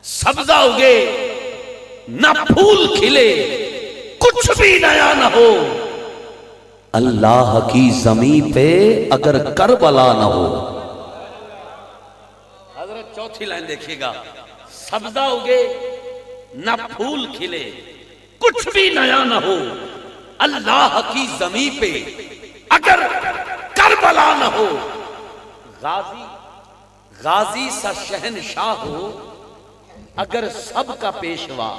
سبزہ اگے نہ پھول کھلے کچھ بھی نیا نہ ہو اللہ کی زمین پہ اگر کربلا نہ ہو. حضرت چوتھی لائن دیکھیے گا, سبزہ اگے نہ پھول کھلے کچھ بھی نیا نہ ہو اللہ کی زمین پہ اگر کربلا نہ ہو. غازی سا شہنشاہ ہو اگر سب کا پیشوا.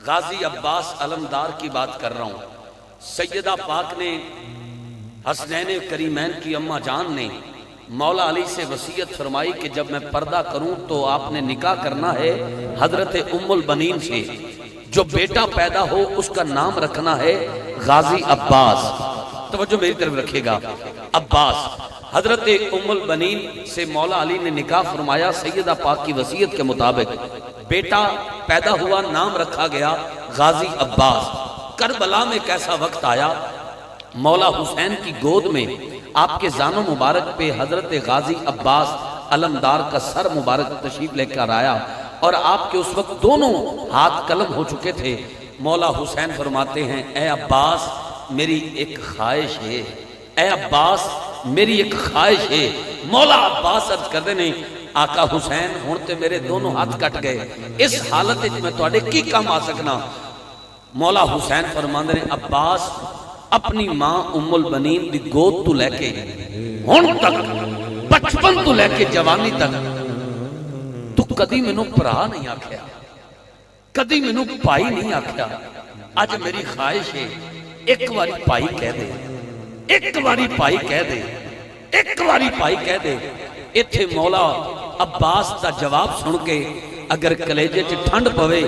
غازی عباس علمدار کی بات کر رہا ہوں. سیدہ پاک نے حسنین کریمین کی اماں جان نے مولا علی سے وصیت فرمائی کہ جب میں پردہ کروں تو آپ نے نکاح کرنا ہے حضرت ام البنین سے. جو بیٹا پیدا ہو اس کا نام رکھنا ہے غازی عباس. توجہ میری طرف رکھے گا, عباس. حضرت ام البنین سے مولا علی نے نکاح فرمایا. سیدہ پاک کی وصیت کے مطابق بیٹا پیدا ہوا, نام رکھا گیا غازی عباس. کربلا میں کیسا وقت آیا, مولا حسین کی گود میں آپ کے زانو مبارک پہ حضرت غازی عباس علمدار کا سر مبارک تشریف لے کر آیا اور آپ کے اس وقت دونوں ہاتھ قلم ہو چکے تھے. مولا حسین فرماتے ہیں اے عباس میری ایک خواہش ہے, اے عباس میری ایک خواہش ہے. مولا عباس عرض کردے نے آقا حسین ہون تے میرے دونوں ہاتھ کٹ گئے, اس حالت میں توڑے کی کام آ سکنا. مولا حسین فرماندے نے عباس اپنی ماں ام البنین دی گود تو لے کے ہون تک بچپن تو لے کے جوانی تک تو کدی مینوں پرا نہیں آکھیا, کدی مینوں پائی نہیں آکھیا. اج میری خواہش ہے ایک باری پائی کہہ دے, ایک باری پائی کہہ دے, ایک باری پائی کہہ دے. ایتھے مولا عباس دا جواب سن کے اگر کلیجے چ ٹھنڈ پوے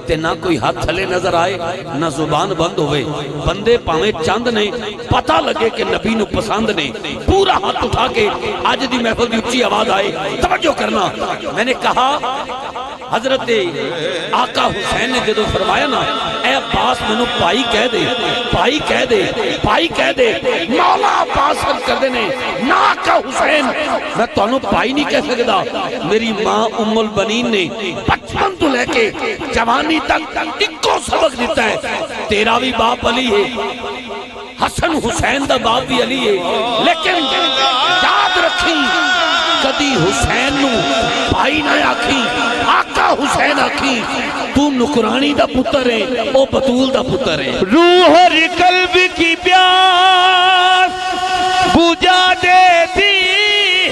تے نہ کوئی ہاتھ تھلے نظر آئے نہ زبان بند ہوئے. بندے پاویں چند نے پتہ لگے کہ نبی نو پسند نے, پورا ہاتھ اٹھا کے آج دی محفل کی اچھی آواز آئے. توجہ کرنا, میں نے کہا حضرت آقا حسین نے جدو فرمایا نا اے عباس میں نو پائی کہہ دے, پائی کہہ دے, پائی کہہ دے. مولا عباس عرض کر دے نے نا آقا حسین میں تو انو پائی نہیں کہہ سکتا. میری ماں ام البنین نے بچپن تو لے کے جوانی تک ایکو سبق دیتا ہے. تیرا بھی باپ علی ہے, حسن حسین دا باپ بھی علی ہے, لیکن یاد رکھی کدی حسین نو پائی نہ آکھی, آقا حسین آکھی. تو نکرانی دا پتر ہے, او بطول دا پتر ہے. روح اور قلب کی پیاس بجھا دیتی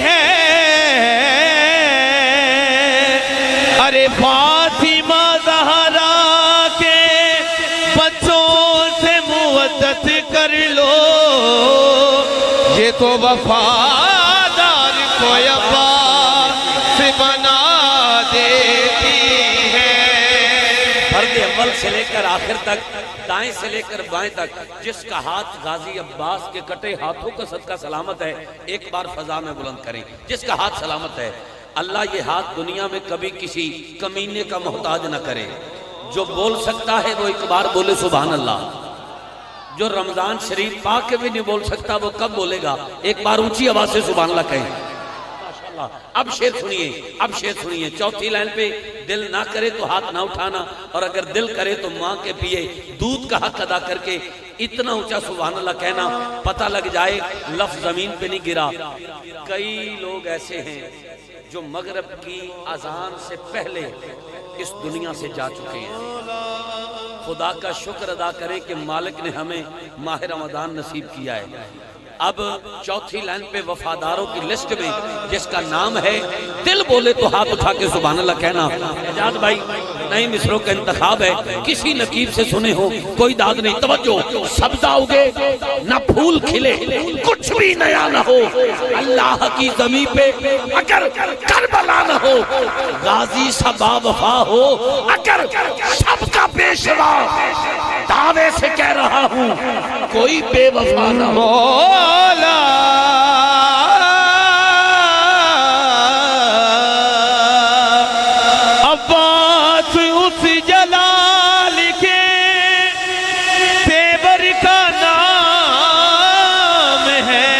ہے, ارے فاطمہ زہرا کے بچوں سے مودت کر لو, یہ تو وفادار کو عباس بنا دیتی ہے. فرد اول سے لے کر آخر تک, دائیں سے لے کر بائیں تک, جس کا ہاتھ غازی عباس کے کٹے ہاتھوں کا صدقہ سلامت ہے, ایک بار فضا میں بلند کریں. جس کا ہاتھ سلامت ہے, اللہ یہ ہاتھ دنیا میں کبھی کسی کمینے کا محتاج نہ کرے. جو بول سکتا ہے وہ ایک بار بولے سبحان اللہ. جو رمضان شریف پاک کے بھی نہیں بول سکتا وہ کب بولے گا, ایک بار اونچی آواز سے سبحان اللہ کہیں. اب شعر سنیے, اب شعر سنیے. چوتھی لائن پہ دل نہ کرے تو ہاتھ نہ اٹھانا, اور اگر دل کرے تو ماں کے پیے دودھ کا حق ادا کر کے اتنا اونچا سبحان اللہ کہنا, پتہ لگ جائے لفظ زمین پہ نہیں گرا. کئی لوگ ایسے ہیں جو مغرب کی اذان سے پہلے اس دنیا سے جا چکے ہیں. خدا کا شکر ادا کریں کہ مالک نے ہمیں ماہ رمضان نصیب کیا ہے. اب چوتھی لائن پہ وفاداروں کی لسٹ میں جس کا نام ہے, دل بولے تو ہاتھ اٹھا کے سبحان اللہ کہنا. اعجاز بھائی نئی مصروں کا انتخاب ہے, کسی نقیب سے سنے ہو, کوئی داد نہیں. توجہ, سبزہ اگے نہ پھول کھلے کچھ بھی نیا نہ ہو اللہ کی زمین پہ اگر کربلا نہ ہو. غازی سا با وفا ہو اگر سب کا پیشوا. دعوے سے کہہ رہا ہوں کوئی بے وفا نہ ہو. عباس اس جلال کے تیور کا نام ہے,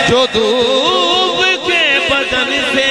جو دھوپ کے بدن سے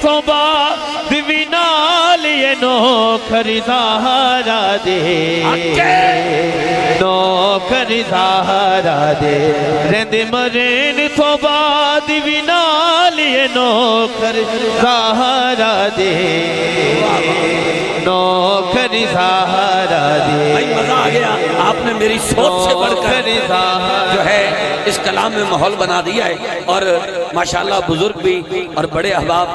تو بعد بھی نال یہ نوکر زہرا دے نوکر زہرا دے رہندے مرین تو بعد بھی نال یہ نوکر زہرا دے نوکر زہرا دے بھائی مزہ آ گیا آپ نے میری سوچ سے بڑھ کر جو ہے اس کلام میں ماحول بنا دیا ہے اور ماشاءاللہ بزرگ بھی اور بڑے احباب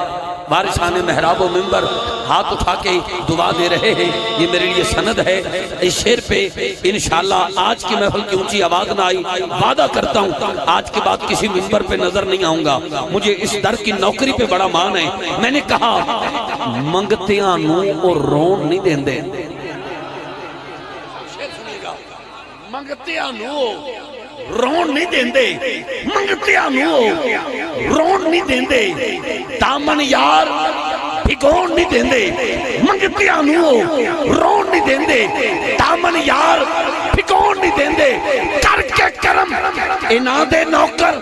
وارثان محراب و منبر ہاتھ اٹھا کے دعا دے رہے ہیں یہ میرے لیے سند ہے اس شعر پہ انشاءاللہ آج کی محفل کی اونچی آواز نہ آئی وعدہ کرتا ہوں آج کے بعد کسی منبر پہ نظر نہیں آؤں گا مجھے اس در کی نوکری پہ بڑا مان ہے میں نے کہا منگتیاں نو اور رون نہیں دیں دے منگتیاں نو رون نہیں دیں دے منگتیاں نو رون نہیں دیں دے دامن یار بھگون نہیں دیں دے منگتیاں نو رون نہیں دیں دے دامن یار بھگون نہیں دیں دے کر کے کرم انہاں دے نوکر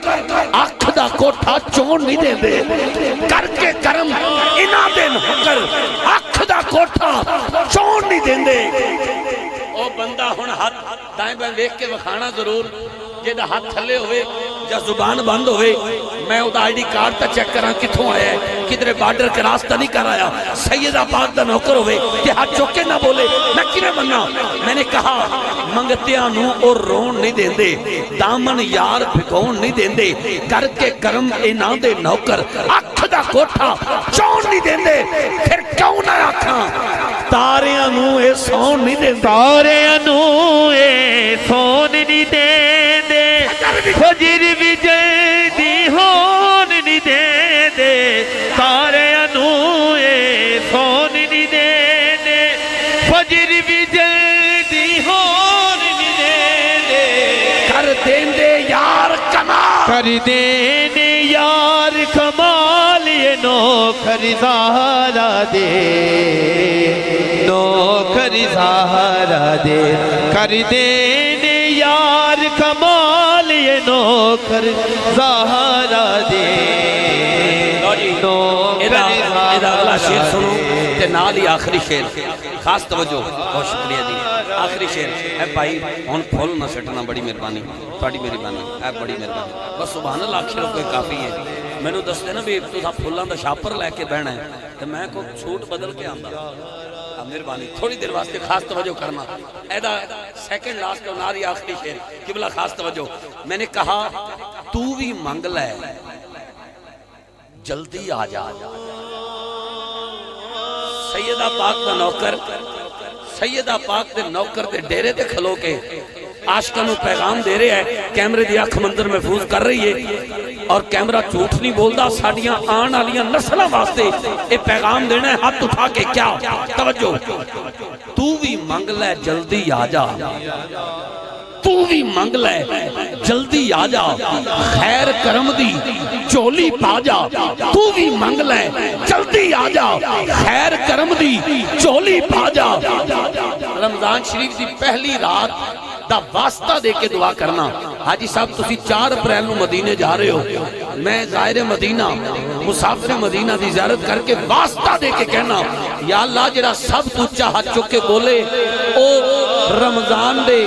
آنکھ دا کوٹھا چون نہیں دیں دے کر کے کرم انہاں دے نوکر آنکھ دا کوٹھا چون نہیں دیں دے او بندہ ہن ہاتھ دائیں بائیں دیکھ کے وکھانا ضرور جیدہ ہاتھ تھلے ہوئے یا زبان بند ہوئے میں او دا آئی ڈی کارڈ تا چیک کرا کتھوں آیا ہے کدھرے بارڈر کے راستہ نہیں کر آیا سیدہ پاک دا نوکر ہوئے کہ ہاتھ چوکے نہ بولے میں کیویں بننا میں نے کہا منگتیاں نو اور رون نہیں دیں دے دامن یار بھگون نہیں دیں دے کر کے کرم انہاں دے نوکر اکھ دا کوٹھا چون نہیں دیں دے پھر کیوں نہ آکھاں تاریاں نو اے سون نہیں دیں دے تاریاں نو اے سون نہیں دیں دے فجر بھی جلدی ہون نہیں دیں دے تاریاں نو اے سون نہیں دیں دے فجر بھی جلدی ہون نہیں دیں دے کر دیں دے یار کمال کر دیں دے یار کمال یہ نوکر زہرا دے نوکر زہرا دے کر دیں دے یار کمال یہ نوکر زہرا دے ادھا اگلا شیر سنو تے نال ہی آخری شیر خاص توجہ بہت شکریہ دی آخری شیر اے بھائی ہون پھول نہ سٹنا بڑی مہربانی تھوڑی مہربانی اے بڑی مہربانی بس سبحان اللہ آخروں کوئی کافی ہے میں نے دس دینا بھی تو تھا پھولاں دا شاپر لے کے بہنا ہے تو میں کو چھوٹ بدل کے آندا مہربانی تھوڑی دیر واسطے خاص توجہ کرنا ایدہ سیکنڈ لاسٹ اور ناری آخری شیر قبلہ خاص توجہ میں نے کہا تو بھی منگ لے جلدی آ جا سیدہ پاک دا نوکر سیدہ پاک دے نوکر دے ڈیرے دے کھلو کے عاشقانو پیغام دے رہے ہیں کیمرے دی آنکھ منظر محفوظ کر رہی ہے اور کیمرہ جھوٹ نہیں بولدا ساڑیاں آن آلیاں نسلہ واسطے اے پیغام دینا ہے ہاتھ اٹھا کے کیا توجہ تو بھی منگ لے جلدی آ جا تو بھی منگ لے جلدی آ جا خیر کرم دی چولی پا جا تو بھی منگ لے جلدی آ جا خیر کرم دی چولی پا جا رمضان شریف دی پہلی رات دا واسطہ دے کے دعا کرنا حاجی صاحب تسی 4 اپریل نو مدینے جا رہے ہو میں زائر مدینہ مسافر مدینہ دی زیارت کر کے واسطہ دے کے کہنا یا اللہ جڑا سب تچا ہاتھ چکے بولے او رمضان دے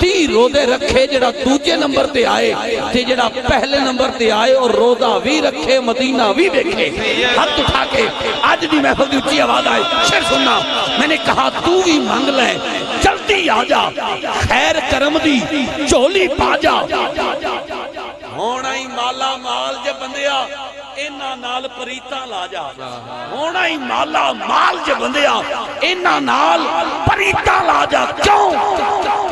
30 روزے رکھے جڑا دوجے نمبر تے آئے تے جڑا پہلے نمبر تے آئے اور روزہ بھی رکھے مدینہ بھی دیکھے ہاتھ اٹھا کے آج بھی محفل دی اچھی آواز آئے شیر سننا میں نے کہا تو بھی منگ لے جلدی آ جا خیر کرم دی چولی پا جا ہونا ہی مالا مال جے بندیا اینا نال پریتا لا جا ہونا ہی مالا مال جے بندیا اینا نال پریتا لا جا کیوں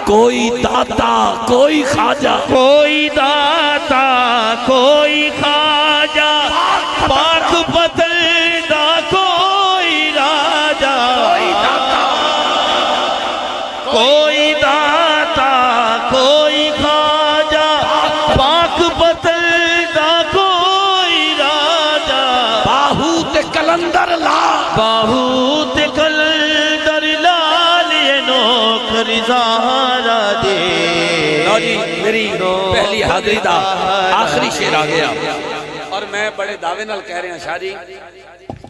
کوئی داتا کوئی خواجہ کوئی داتا کوئی خواجہ پاک بدل دا کوئی راجہ کوئی داتا کوئی خواجہ پاک بدل دا کوئی راجہ باہو تے کلندر لا باہو تے کلندر لا لیے نوکر زہرا دے لو جی میری پہلی حاضری دا آخری شیر آ گیا اور میں بڑے دعوے نال کہہ رہے ہیں شاہ جی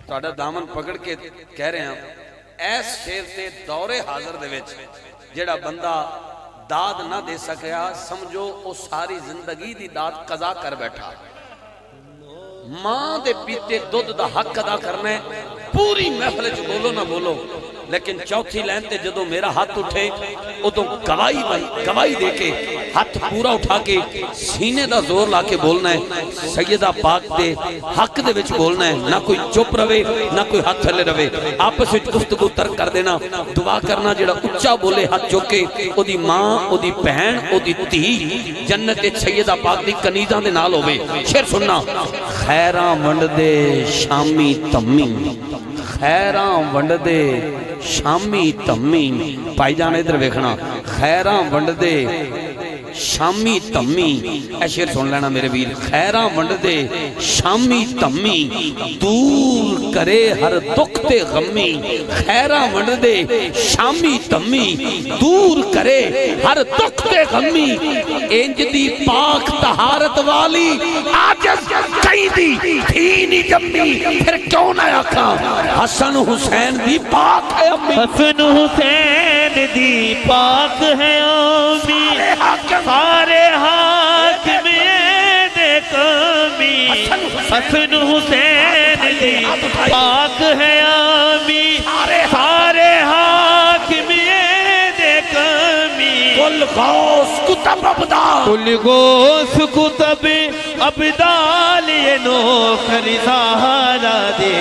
تہاڈا دامن پکڑ کے کہہ رہے ہیں ایس شیر تے دور حاضر دے وچ جڑا بندہ داد نہ دے سکیا سمجھو او ساری زندگی دی داد قضا کر بیٹھا ماں دے پیتے دودھ دا حق ادا کرنا ہے پوری محفل چ بولو نہ بولو لیکن چوتھی لائن تے جدو میرا ہاتھ اٹھے ادو گواہی دے کے ہاتھ پورا اٹھا کے سینے دا زور لا کے بولنا ہے سیدہ پاک دے حق دے وچ بولنا ہے نہ کوئی چپ روے نہ کوئی ہاتھ تھلے روے آپس وچ گفتگو ترک کر دینا دعا کرنا جڑا اچا بولے ہاتھ چوکے او دی ماں او دی بہن او دی دھی جنت سیدہ پاک دی کنیزاں دے نال ہوے شعر سننا خیراں ونڈ دے شامی تمی خیراں ونڈ دے شامی تمی پائی جانے ادھر ویکھنا خیراں ونڈ دے شامی تمی اے شعر سن لینا میرے ویر خیراں ونڈ دے شامی تمی دور کرے ہر دکھ تے غمی خیراں ونڈ دے شامی تمی دور کرے ہر دکھ تے غمی انج دی پاک طہارت والی عاجز کئی دی تھی نہیں جمی پھر کیوں نہ آکھاں حسن حسین دی پاک ہے امی حسن حسین دی پاک ہے امی سارے حاکم دے کمی حسن حسین دی پاک ہے امی سارے حاکم دے کمی کل غوث کتب ابدال کل غوث کتب ابدال یہ نوکر سہارا دے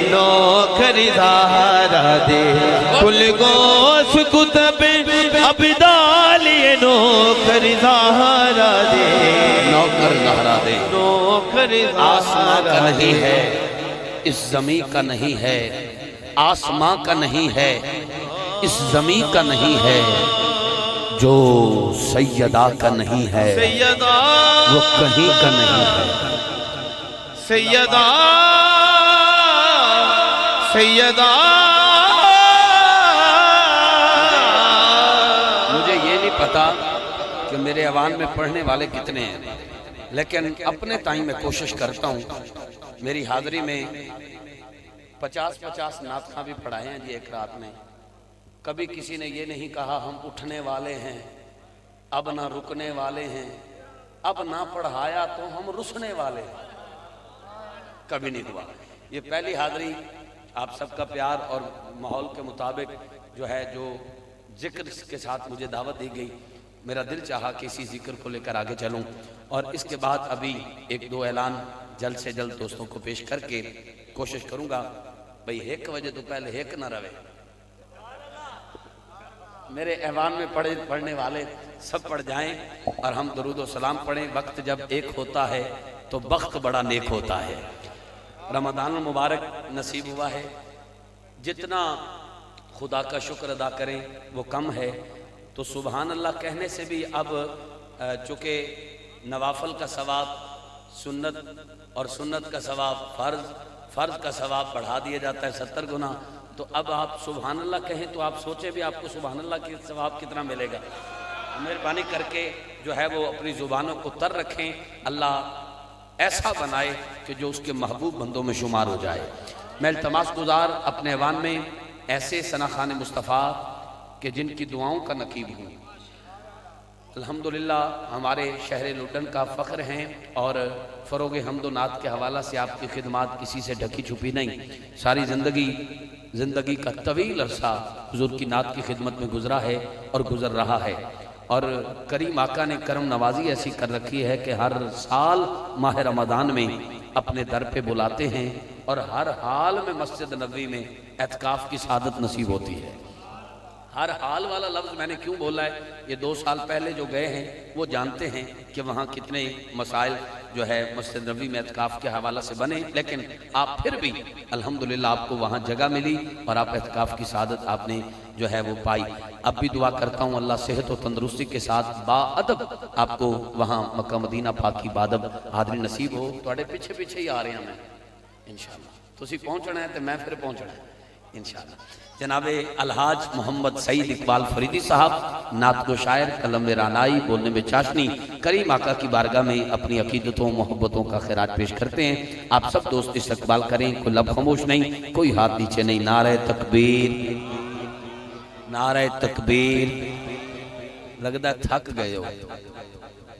نوکر سہارا دے کل غوث کتب ابدال یہ نوکر سہارا دے نوکر سہارا دے نوکر آسمان کا سہارا نہیں ہے اس زمین کا نہیں ہے آسمان کا نہیں ہے اس زمین کا نہیں ہے جو سیدہ کا نہیں ہے سیدہ وہ کہیں کا نہیں ہے سیدہ سیدہ مجھے یہ نہیں پتا کہ میرے عوام میں پڑھنے والے کتنے ہیں لیکن اپنے ٹائم میں کوشش کرتا ہوں میری حاضری میں 50 نعت خواں بھی پڑھائے ہیں جی ایک رات میں کبھی کسی نے یہ نہیں کہا ہم اٹھنے والے ہیں اب نہ رکنے والے ہیں اب نہ پڑھایا تو ہم رسنے والے ہیں کبھی نہیں ہوا یہ پہلی حاضری آپ سب کا پیار اور ماحول کے مطابق جو ہے جو ذکر کے ساتھ مجھے دعوت دی گئی میرا دل چاہا کہ اسی ذکر کو لے کر آگے چلوں اور اس کے بعد ابھی ایک دو اعلان جلد سے جلد دوستوں کو پیش کر کے کوشش کروں گا بھئی 1 بجے تو پہلے 1 نہ روے میرے ایوان میں پڑھنے والے سب پڑھ جائیں اور ہم درود و سلام پڑھیں وقت جب ایک ہوتا ہے تو وقت بڑا نیک ہوتا ہے رمضان المبارک نصیب ہوا ہے جتنا خدا کا شکر ادا کریں وہ کم ہے تو سبحان اللہ کہنے سے بھی اب چونکہ نوافل کا ثواب سنت اور سنت کا ثواب فرض کا ثواب بڑھا دیا جاتا ہے 70 گنا تو اب آپ سبحان اللہ کہیں تو آپ سوچیں بھی آپ کو سبحان اللہ کی ثواب کتنا ملے گا مہربانی کر کے جو ہے وہ اپنی زبانوں کو تر رکھیں اللہ ایسا بنائے کہ جو اس کے محبوب بندوں میں شمار ہو جائے میں التماس گزار اپنے ایوان میں ایسے ثناخان مصطفیٰ کہ جن کی دعاؤں کا نقیب ہوں الحمدللہ ہمارے شہر لڈن کا فخر ہیں اور فروغ حمد و نعت کے حوالہ سے آپ کی خدمات کسی سے ڈھکی چھپی نہیں ساری زندگی کا طویل عرصہ حضور کی نعت کی خدمت میں گزرا ہے اور گزر رہا ہے اور کریم آقا نے کرم نوازی ایسی کر رکھی ہے کہ ہر سال ماہ رمضان میں اپنے در پہ بلاتے ہیں اور ہر حال میں مسجد نبوی میں اعتکاف کی سعادت نصیب ہوتی ہے ہر حال والا لفظ میں نے کیوں بولا ہے یہ 2 سال پہلے جو گئے ہیں وہ جانتے ہیں کہ وہاں کتنے مسائل جو ہے مسجد نبوی میں اعتکاف کے حوالہ سے بنے لیکن آپ پھر بھی الحمدللہ آپ کو وہاں جگہ ملی اور آپ اعتکاف کی سعادت آپ نے جو ہے وہ پائی اب بھی دعا کرتا ہوں اللہ صحت و تندرستی کے ساتھ با ادب آپ کو وہاں مکہ مدینہ پاک کی بادب حاضری نصیب ہو تھوڑے پیچھے ہی آ رہے ہیں میں انشاءاللہ تسی پہنچنا ہے تو میں پھر پہنچنا ہے انشاءاللہ جناب الحاج محمد سعید اقبال فریدی صاحب، نعت گو شاعر، قلم رانائی، بولنے میں چاشنی، کریم آقا کی بارگاہ میں اپنی عقیدتوں محبتوں کا خیرات پیش کرتے ہیں۔ آپ سب دوست استقبال کریں، کوئی لب خاموش نہیں، کوئی ہاتھ نیچے نہیں۔ نعرہ تکبیر، نعرہ تکبیر، لگتا ہے تھک گئے ہو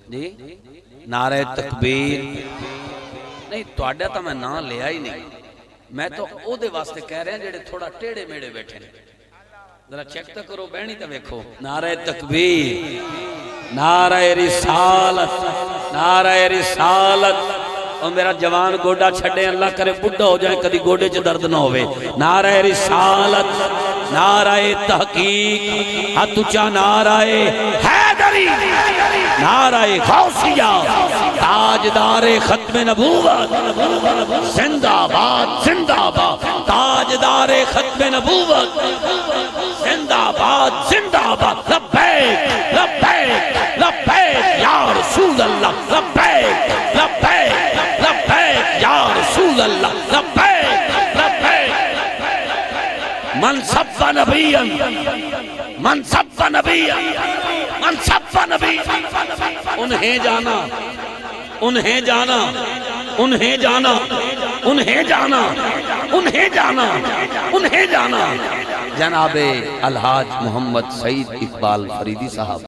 جی، نعرہ تکبیر نہیں توڑا تا میں نہ لیا ہی نہیں، میں تو او دے واسطے کہہ رہے ہیں جڑے تھوڑا ٹیڑے میڑے بیٹھے ہیں، ذرا چیک تا کرو بہنی تا ویکھو۔ نعرہ تکبیر، نعرہ رسالت، نعرہ رسالت۔ اور میرا جوان گوڑا چھڑے اللہ کرے بڑھا ہو جائے کدی گوڑے چ درد نہ ہوئے۔ نعرہ رسالت، نعرہ تحقیق، ہتھچا نعرہ حیدری، نعرہ غوثیہ، تاجدار ختم نبوت، زندہ باد زندہ باد، تاجدار ختم نبوت، زندہ باد زندہ باد، لبیک لبیک لبیک یا رسول اللہ، لبیک لبیک لبیک یا رسول اللہ، لبیک لبیک۔ من سب نبیا، من سب نبیا، من سب نبیا، انہیں جانا، انہیں جانا، انہیں جانا، انہیں جانا، انہیں جانا، انہیں جانا۔ جناب الحاج محمد سعید اقبال فریدی صاحب